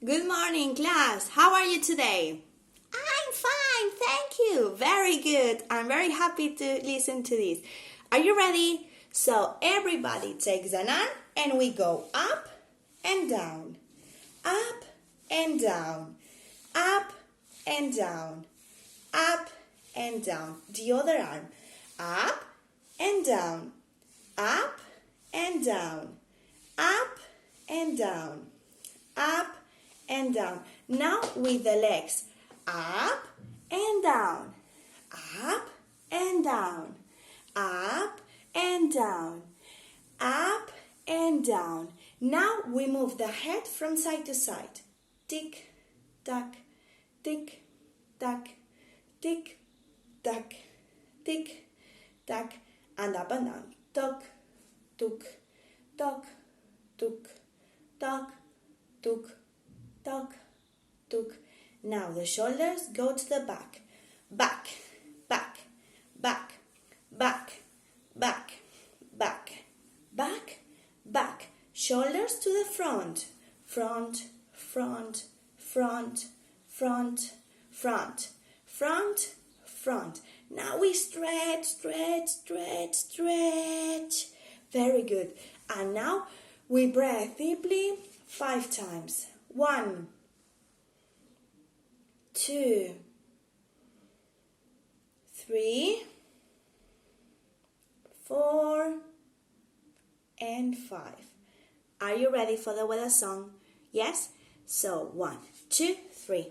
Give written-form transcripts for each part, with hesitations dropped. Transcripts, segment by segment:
Good morning, class. How are you today? I'm fine, thank you. Very good. I'm very happy to listen to this. Are you ready? So everybody takes an arm and we go up and down, up and down, up and down, up and down. The other arm, up and down, up and down, up and down, up and down. Now with the legs, up and down, up and down, up and down, up and down. Now we move the head from side to side. Tick, tack, tick, tack, tick, tack, tick, tack, and up and down. Tock, took, tock, took, tock, took, tock, took. Now the shoulders go to the back. Back, back, back, back, back, back, back, back. Shoulders to the front. Front, front, front, front, front, front, front. Now we stretch, stretch, stretch, stretch. Very good. And now we breathe deeply 5 times. 1, 2, 3, 4, and 5. Are you ready for the weather song? Yes? So 1, 2, 3.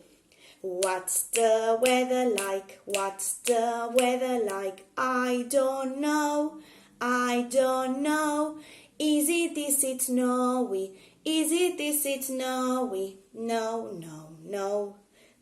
What's the weather like? What's the weather like? I don't know. I don't know. Is it snowy? Is it snowy? No, no, no.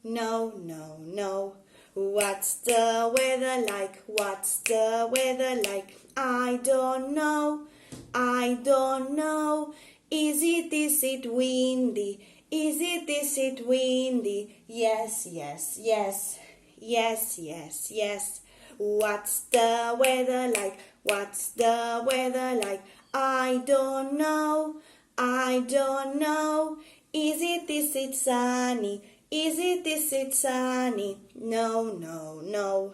No, no, no. What's the weather like? What's the weather like? I don't know. I don't know. Is it windy? Is it windy? Yes, yes, yes. Yes, yes, yes. What's the weather like? What's the weather like? I don't know. I don't know. Is it sunny? Is it sunny? No, no, no.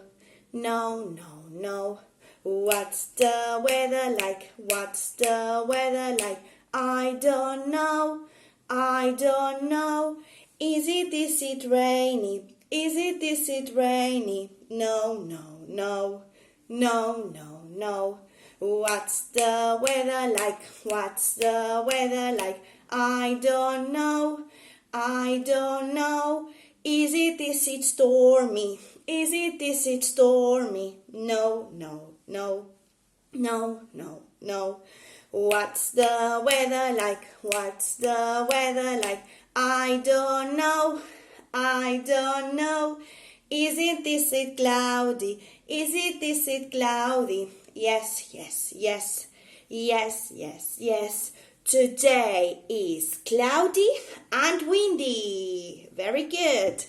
No, no, no. What's the weather like? What's the weather like? I don't know. I don't know. Is it rainy? Is it rainy? No, no, no. No, no, no. What's the weather like? What's the weather like? I don't know. I don't know. Is it stormy? Is it stormy? No, no, no. No, no, no. What's the weather like? What's the weather like? I don't know. I don't know. Is it cloudy? Is it cloudy? Yes, yes, yes. Yes, yes, yes. Today is cloudy and windy. Very good.